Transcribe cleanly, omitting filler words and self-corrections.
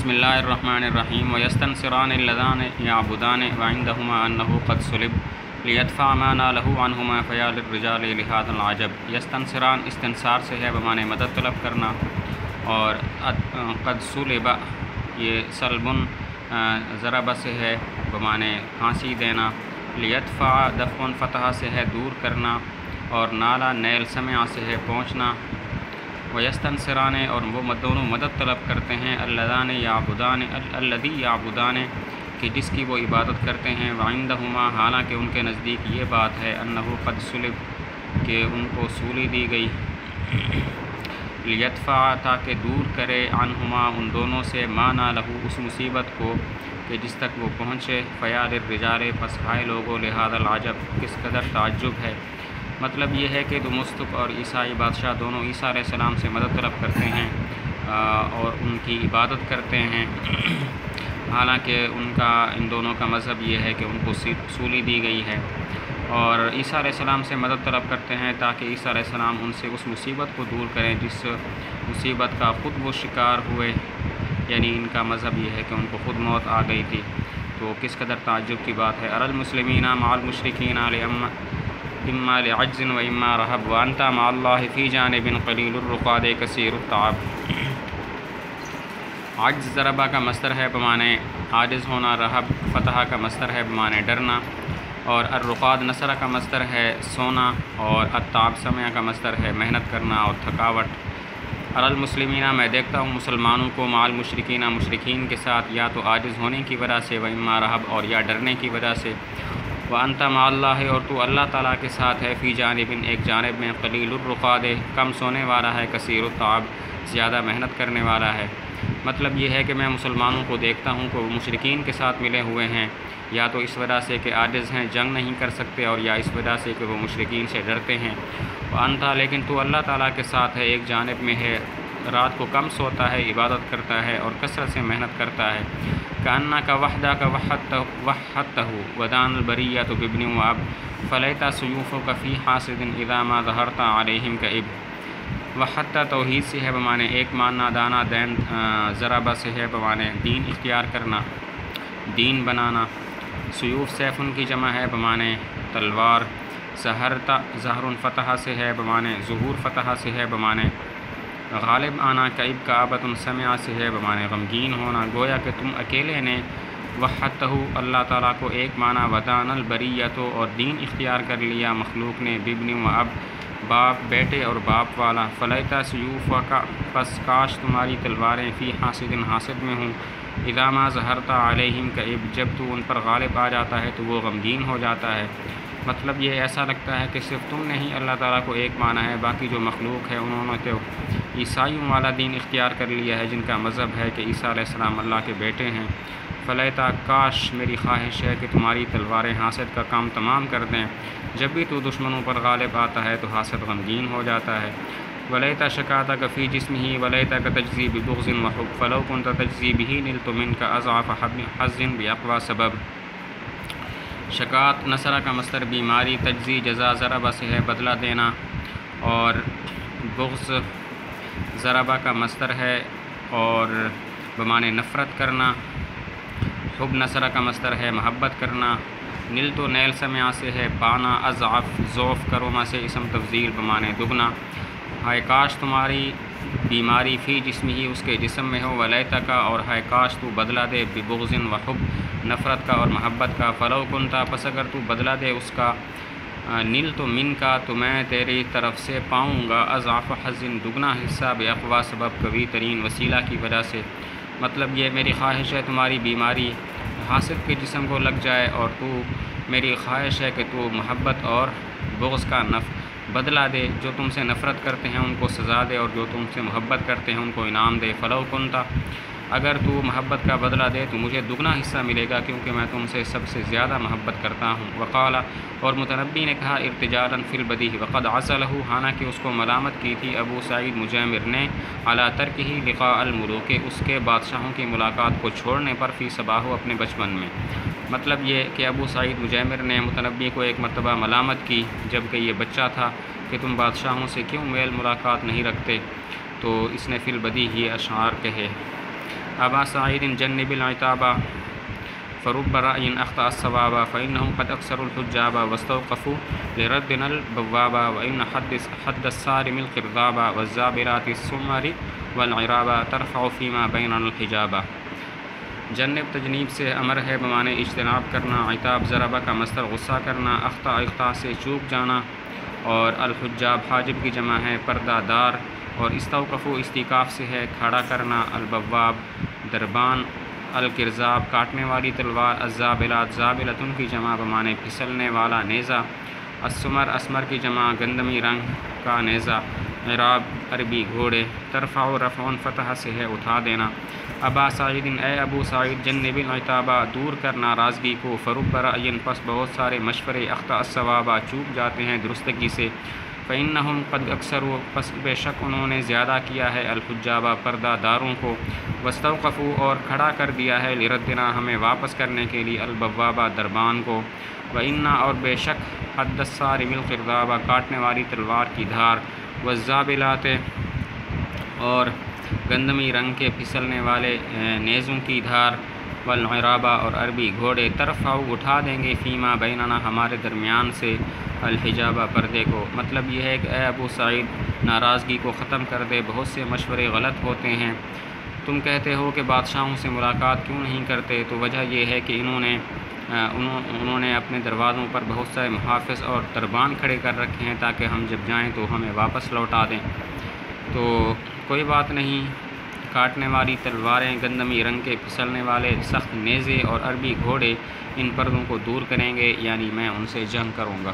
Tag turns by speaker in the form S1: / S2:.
S1: بسم اللہ الرحمن الرحیم ویستنصران اللذان یعبدان وعندہما انہ قد صلب لیدفع ما نالہ عنہما فیا للرجال لہذا العجب۔ یستنصران استنصار سے ہے بمعنی مدد طلب کرنا، اور قد صلب یہ صلبن ضرب سے ہے بمعنی پھانسی دینا، لیدفع دفع فتح سے ہے دور کرنا، اور نالا نیل سمع سے ہے پہنچنا۔ ویستنصران اور وہ دونوں مدد طلب کرتے ہیں، اللذان یعبدان الذی یعبدان کہ جس کی وہ عبادت کرتے ہیں، وعندہما حالانکہ ان کے نزدیک یہ بات ہے، انہ قد صلب کہ ان کو سولی دی گئی، لیدفع تاکہ دور کرے، عنہما ان دونوں سے، ما نالہ اس مصیبت کو کہ جس تک وہ پہنچے، فیا للرجال پس ہائے لوگو لہذا العجب کس قدر تعجب ہے۔ مطلب یہ ہے کہ دمشق اور عیسائی بادشاہ دونوں عیسیٰ علیہ السلام سے مدد طلب کرتے ہیں اور ان کی عبادت کرتے ہیں، حالانکہ ان دونوں کا مذہب یہ ہے کہ ان کو سولی دی گئی ہے، اور عیسیٰ علیہ السلام سے مدد طلب کرتے ہیں تاکہ عیسیٰ علیہ السلام ان سے اس مصیبت کو دور کریں جس مصیبت کا خود وہ شکار ہوئے، یعنی ان کا مذہب یہ ہے کہ ان کو خود موت آ گئی تھی۔ تو کس قدر تعجب کی بات ہے۔ اری المسلمین مع المشرکین اما لعجز و اما رہب وانت مع اللہ فی جانب قلیل الرقاد کثیر التعب۔ عجز ضربہ کا مصدر ہے بمعنی عاجز ہونا، رہب فتح کا مصدر ہے بمعنی ڈرنا، اور الرقاد نصر کا مصدر ہے سونا، اور التعب سمع کا مصدر ہے محنت کرنا اور تھکاوٹ۔ اری المسلمین میں دیکھتا ہوں مسلمانوں کو، مع المشرکین مشرکین کے ساتھ، یا تو عاجز ہونے کی وجہ سے، و اما رہب اور یا ڈرنے کی وجہ سے، وانت مع اللہ اور تو اللہ تعالیٰ کے ساتھ ہے، فی جانب ایک جانب میں، قلیل الرقاد کم سونے والا ہے، کثیر التعب زیادہ محنت کرنے والا ہے۔ مطلب یہ ہے کہ میں مسلمانوں کو دیکھتا ہوں کہ وہ مشرکین کے ساتھ ملے ہوئے ہیں، یا تو اس وجہ سے کہ عاجز ہیں جنگ نہیں کر سکتے، اور یا اس وجہ سے کہ وہ مشرکین سے ڈرتے ہیں۔ وانت لیکن تو اللہ تعالیٰ کے ساتھ ہے، ایک جانب میں ہے، رات کو کم سوتا ہے، عبادت کرتا ہے اور کثرت سے محنت کرتا ہے۔ کأنک وحدک وحدتہ ودان البریۃ بابن واب فلیت سیوفک فی حاسد اذا ما ظہرت علیہم کعب۔ وحدت توحید سے ہے بمعنی ایک ماننا، دانا دین ضربہ سے ہے بمعنی دین اختیار کرنا، دین بنانا۔ سیوف سیفن کی جمع ہے بمعنی تلوار۔ ظہرت ظہر فتح سے ہے بمعنی ظہور، فتح سے ہے بمعنی غالب آنا، کعب کعبۃ سمع سے ہے بمعنی غمگین ہونا، گویا کہ تم اکیلے نے وحدتہ اللہ تعالیٰ کو ایک معنی، ودان البریۃ اور دین اختیار کر لیا مخلوق نے، بابن و اب باپ بیٹے اور باپ والا، فلیت سیوفک پس کاش تمہاری تلواریں، فی حاسد حاسد میں ہوں، اذا ما ظہرت علیہم کعب جب تو ان پر غالب آ جاتا ہے تو وہ غمگین ہو جاتا ہے۔ مطلب یہ ایسا لگتا ہے کہ صرف تم نے ہی اللہ تعالیٰ کو ایک مانا ہے، باقی جو مخلوق ہے انہوں نے تو عیسائیوں والا دین اختیار کر لیا ہے، جن کا مذہب ہے کہ عیسیٰ علیہ السلام اللہ کے بیٹے ہیں۔ فلیتا کاش میری خواہش ہے کہ تمہاری تلواریں حاسد کا کام تمام کر دیں، جب بھی تو دشمنوں پر غالب آتا ہے تو حاسد غمگین ہو جاتا ہے۔ ولیتا شکاتک فی جسمہ ولیتک تجزی ببغض وحب فلو کنت تجزی بہ نلت منک اضعاف حظ باقوی سبب۔ شکات نصرہ کا مصدر بیماری، تجزی جزا ضربہ سے ہے بدلہ دینا، اور بغض ضربہ کا مصدر ہے اور بمعنی نفرت کرنا۔ حب نصرہ کا مصدر ہے محبت کرنا۔ نل تو نیل سمع سے ہے پانا، اضعف ضعف کروما سے اسم تفضیل بمعنی دگنا۔ ہائے کاش تمہاری بیماری، فی جسم ہی اس کے جسم میں ہو، ولیتا کا اور ہائے کاش تو بدلہ دے، ببغض وحب نفرت کا اور محبت کا، فلو کنتا پس اگر تو بدلہ دے اس کا، نل تو من کا تو میں تیری طرف سے پاؤں گا، اضعاف حظ دگنا حصہ، باقوی سبب قوی ترین وسیلہ کی وجہ سے۔ مطلب یہ میری خواہش ہے تمہاری بیماری حاسد کے جسم کو لگ جائے، اور تو میری خواہش ہے کہ تو محبت اور بغض کا بدلہ دے، جو تم سے نفرت کرتے ہیں ان کو سزا دے، اور جو تم سے محبت کرتے ہیں ان کو انعام دے۔ فلو کنتا اگر تو محبت کا بدلہ دے تو مجھے دگنا حصہ ملے گا، کیونکہ میں تم سے سب سے زیادہ محبت کرتا ہوں۔ وقال اور متنبی نے کہا، ارتجالا فی البدیہہ وقد عزلہ حالانکہ اس کو ملامت کی تھی ابو سعید مجیمر نے، علی ترکہ لقاء الملوک اس کے بادشاہوں کی ملاقات کو چھوڑنے پر، فی صباہ اپنے بچپن میں۔ مطلب یہ کہ ابو سعید مجیمر نے متنبی کو ایک مرتبہ ملامت کی جب کہ یہ بچہ تھا کہ تم بادشاہوں سے کیوں میل ملاقات نہیں رکھتے، تو اس نے فی البدیہہ یہ اشعار کہے۔ ابا سعید جنب العتاب فرب رأي أخطأ الصواب فإنهم قد أكثروا الحجاب واستوقفوا لردنا البواب وإن حد الصارم القرضاب والزابرات السمر والعراب ترفع فيما بيننا الحجاب۔ جنب تجنیب سے امر ہے بمعنی اجتناب کرنا، عتاب ضربہ کا مصدر غصہ کرنا، اخطا سے چوک جانا، اور الحجاب حاجب کی جمع ہے پردہ دار، اور استوقفو استیقاف سے ہے کھڑا کرنا، البواب دربان، الکرزاب کاٹنے والی تلوار، الزابلات زابلتن کی جمع بمعنی پھسلنے والا نیزہ، السمر اسمر کی جمع گندمی رنگ کا نیزہ، عراب عربی گھوڑے، ترفع رفعون فتح سے ہے اٹھا دینا۔ ابا سعید اے ابو سعید جنب العتابہ دور کر ناراضگی کو، فرب رأی پس بہت سارے مشورے، اخطأ الصواب چوک جاتے ہیں درستگی سے، فإنہم قد اکثروا پس بے شک انہوں نے زیادہ کیا ہے، الحجاب پردہ داروں کو، واستوقفوا اور کھڑا کر دیا ہے، لردنا ہمیں واپس کرنے کے لیے، البواب دربان کو، وإنا اور بے شک حد الصارم القرضاب کاٹنے والی تلوار کی دھار، والزابلات اور گندمی رنگ کے پھسلنے والے نیزوں کی دھار، والعرابہ اور عربی گھوڑے، ترفع اٹھا دیں گے، فیما بیننا ہمارے درمیان سے، الحجابہ پردے کو۔ مطلب یہ ہے کہ اے ابو سعید ناراضگی کو ختم کر دے، بہت سے مشورے غلط ہوتے ہیں، تم کہتے ہو کہ بادشاہوں سے ملاقات کیوں نہیں کرتے، تو وجہ یہ ہے کہ انہوں نے اپنے دروازوں پر بہت سارے محافظ اور دربان کھڑے کر رکھے ہیں تاکہ ہم جب جائیں تو ہمیں واپس لوٹا دیں۔ تو کوئی بات نہیں، کاٹنے والی تلواریں، گندمی رنگ کے پھسلنے والے سخت نیزے اور عربی گھوڑے ان پردوں کو دور کریں گے، یعنی میں ان سے جنگ کروں گا۔